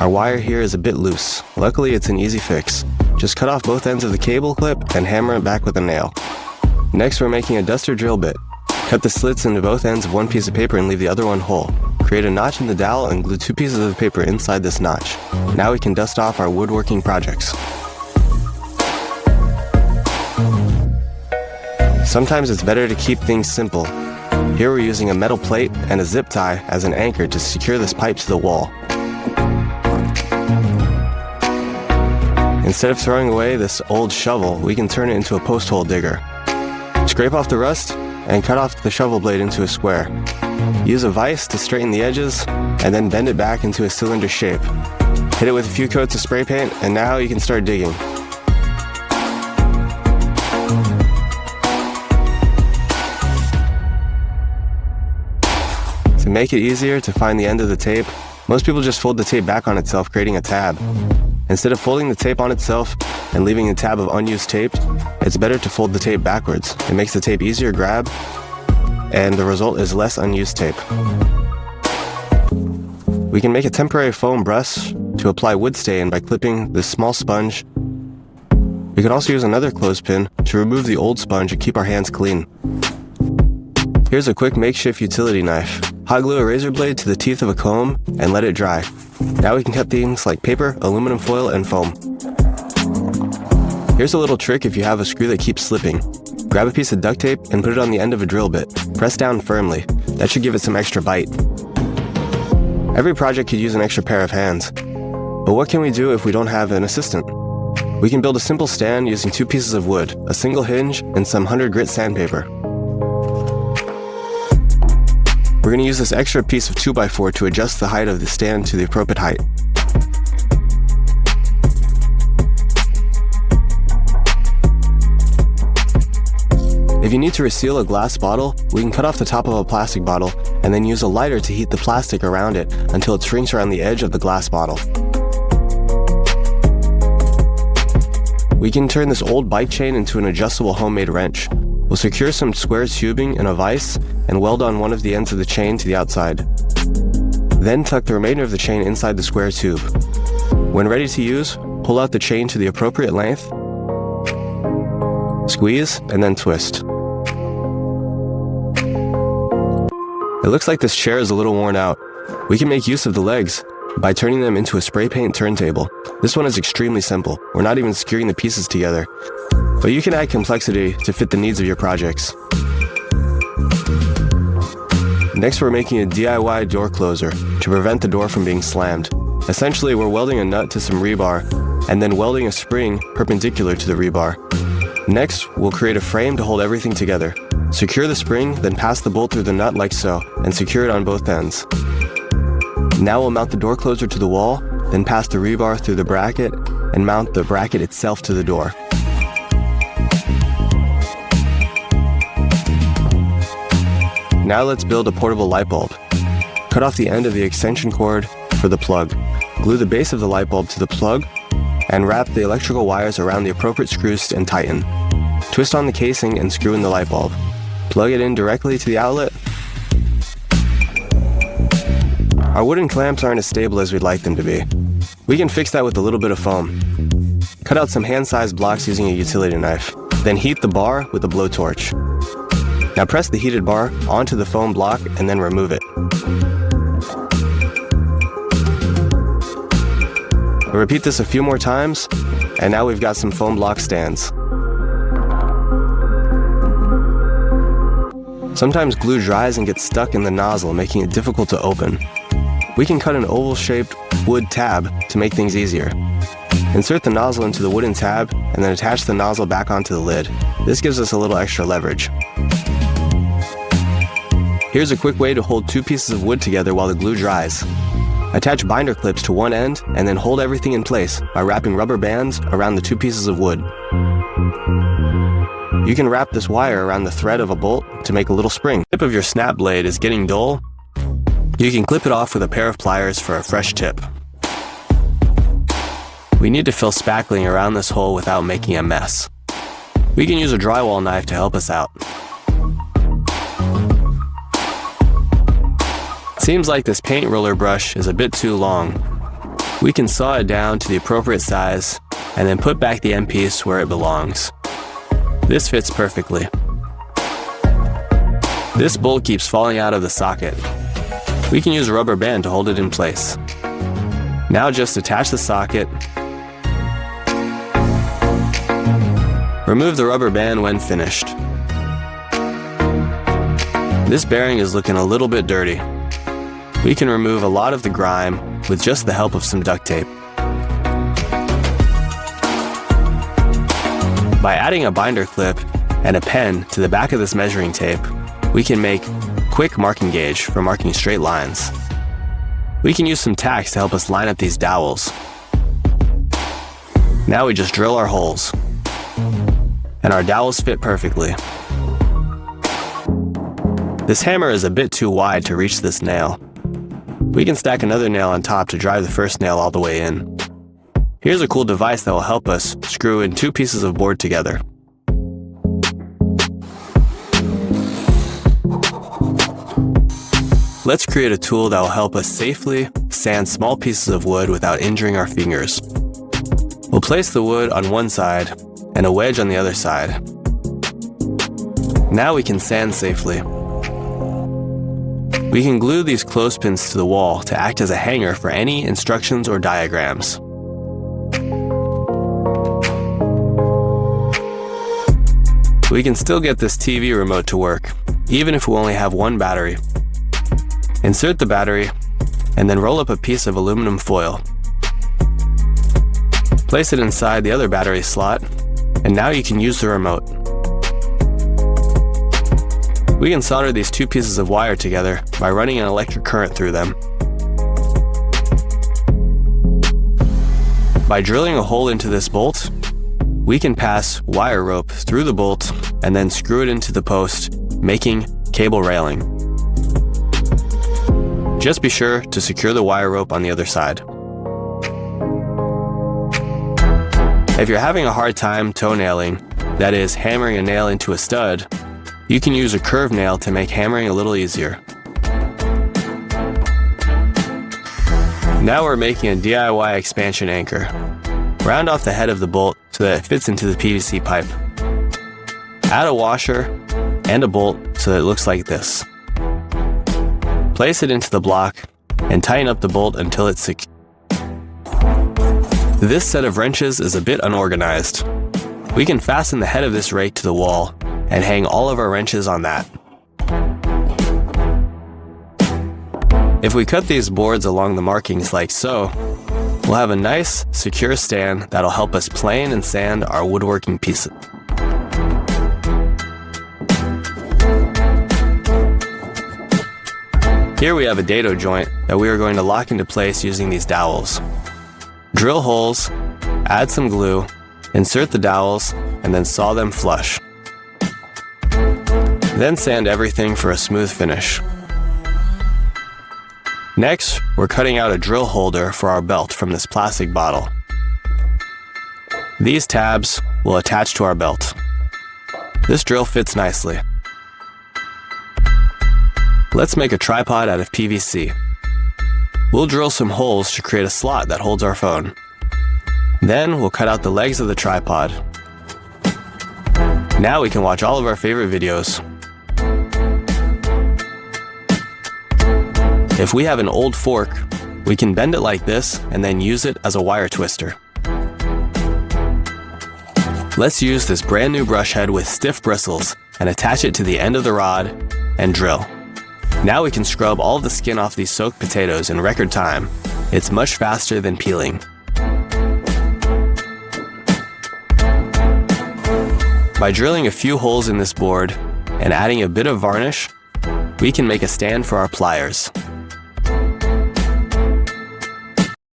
Our wire here is a bit loose. Luckily, it's an easy fix. Just cut off both ends of the cable clip and hammer it back with a nail. Next, we're making a duster drill bit. Cut the slits into both ends of one piece of paper and leave the other one whole. Create a notch in the dowel and glue 2 pieces of paper inside this notch. Now we can dust off our woodworking projects. Sometimes it's better to keep things simple. Here we're using a metal plate and a zip tie as an anchor to secure this pipe to the wall. Instead of throwing away this old shovel, we can turn it into a post hole digger. Scrape off the rust and cut off the shovel blade into a square. Use a vise to straighten the edges and then bend it back into a cylinder shape. Hit it with a few coats of spray paint and now you can start digging. To make it easier to find the end of the tape, most people just fold the tape back on itself, creating a tab. Instead of folding the tape on itself and leaving a tab of unused tape, it's better to fold the tape backwards. It makes the tape easier to grab, and the result is less unused tape. We can make a temporary foam brush to apply wood stain by clipping this small sponge. We can also use another clothespin to remove the old sponge and keep our hands clean. Here's a quick makeshift utility knife. Hot glue a razor blade to the teeth of a comb and let it dry. Now we can cut things like paper, aluminum foil, and foam. Here's a little trick if you have a screw that keeps slipping. Grab a piece of duct tape and put it on the end of a drill bit. Press down firmly. That should give it some extra bite. Every project could use an extra pair of hands. But what can we do if we don't have an assistant? We can build a simple stand using 2 pieces of wood, a single hinge, and some 100 grit sandpaper. We're going to use this extra piece of 2x4 to adjust the height of the stand to the appropriate height. If you need to reseal a glass bottle, we can cut off the top of a plastic bottle and then use a lighter to heat the plastic around it until it shrinks around the edge of the glass bottle. We can turn this old bike chain into an adjustable homemade wrench. We'll secure some square tubing in a vise and weld on one of the ends of the chain to the outside. Then tuck the remainder of the chain inside the square tube. When ready to use, pull out the chain to the appropriate length, squeeze, and then twist. It looks like this chair is a little worn out. We can make use of the legs by turning them into a spray paint turntable. This one is extremely simple. We're not even securing the pieces together. But you can add complexity to fit the needs of your projects. Next, we're making a DIY door closer to prevent the door from being slammed. Essentially, we're welding a nut to some rebar and then welding a spring perpendicular to the rebar. Next, we'll create a frame to hold everything together. Secure the spring, then pass the bolt through the nut like so, and secure it on both ends. Now we'll mount the door closer to the wall, then pass the rebar through the bracket and mount the bracket itself to the door. Now let's build a portable light bulb. Cut off the end of the extension cord for the plug. Glue the base of the light bulb to the plug and wrap the electrical wires around the appropriate screws and tighten. Twist on the casing and screw in the light bulb. Plug it in directly to the outlet. Our wooden clamps aren't as stable as we'd like them to be. We can fix that with a little bit of foam. Cut out some hand-sized blocks using a utility knife. Then heat the bar with a blowtorch. Now press the heated bar onto the foam block and then remove it. We'll repeat this a few more times, and now we've got some foam block stands. Sometimes glue dries and gets stuck in the nozzle, making it difficult to open. We can cut an oval-shaped wood tab to make things easier. Insert the nozzle into the wooden tab and then attach the nozzle back onto the lid. This gives us a little extra leverage. Here's a quick way to hold 2 pieces of wood together while the glue dries. Attach binder clips to one end and then hold everything in place by wrapping rubber bands around the 2 pieces of wood. You can wrap this wire around the thread of a bolt to make a little spring. If the tip of your snap blade is getting dull, you can clip it off with a pair of pliers for a fresh tip. We need to fill spackling around this hole without making a mess. We can use a drywall knife to help us out. Seems like this paint roller brush is a bit too long. We can saw it down to the appropriate size and then put back the end piece where it belongs. This fits perfectly. This bolt keeps falling out of the socket. We can use a rubber band to hold it in place. Now just attach the socket. Remove the rubber band when finished. This bearing is looking a little bit dirty. We can remove a lot of the grime with just the help of some duct tape. By adding a binder clip and a pen to the back of this measuring tape, we can make quick marking gauge for marking straight lines. We can use some tacks to help us line up these dowels. Now we just drill our holes, and our dowels fit perfectly. This hammer is a bit too wide to reach this nail. We can stack another nail on top to drive the first nail all the way in. Here's a cool device that will help us screw in two pieces of board together. Let's create a tool that will help us safely sand small pieces of wood without injuring our fingers. We'll place the wood on one side and a wedge on the other side. Now we can sand safely. We can glue these clothespins to the wall to act as a hanger for any instructions or diagrams. We can still get this TV remote to work, even if we only have one battery. Insert the battery, and then roll up a piece of aluminum foil. Place it inside the other battery slot, and now you can use the remote. We can solder these two pieces of wire together by running an electric current through them. By drilling a hole into this bolt, we can pass wire rope through the bolt and then screw it into the post, making cable railing. Just be sure to secure the wire rope on the other side. If you're having a hard time toe nailing, that is, hammering a nail into a stud, you can use a curved nail to make hammering a little easier. Now we're making a DIY expansion anchor. Round off the head of the bolt so that it fits into the PVC pipe. Add a washer and a bolt so that it looks like this. Place it into the block and tighten up the bolt until it's secure. This set of wrenches is a bit unorganized. We can fasten the head of this rake to the wall and hang all of our wrenches on that. If we cut these boards along the markings like so, we'll have a nice, secure stand that'll help us plane and sand our woodworking pieces. Here we have a dado joint that we are going to lock into place using these dowels. Drill holes, add some glue, insert the dowels, and then saw them flush. Then sand everything for a smooth finish. Next, we're cutting out a drill holder for our belt from this plastic bottle. These tabs will attach to our belt. This drill fits nicely. Let's make a tripod out of PVC. We'll drill some holes to create a slot that holds our phone. Then we'll cut out the legs of the tripod. Now we can watch all of our favorite videos. If we have an old fork, we can bend it like this and then use it as a wire twister. Let's use this brand new brush head with stiff bristles and attach it to the end of the rod and drill. Now we can scrub all the skin off these soaked potatoes in record time. It's much faster than peeling. By drilling a few holes in this board and adding a bit of varnish, we can make a stand for our pliers.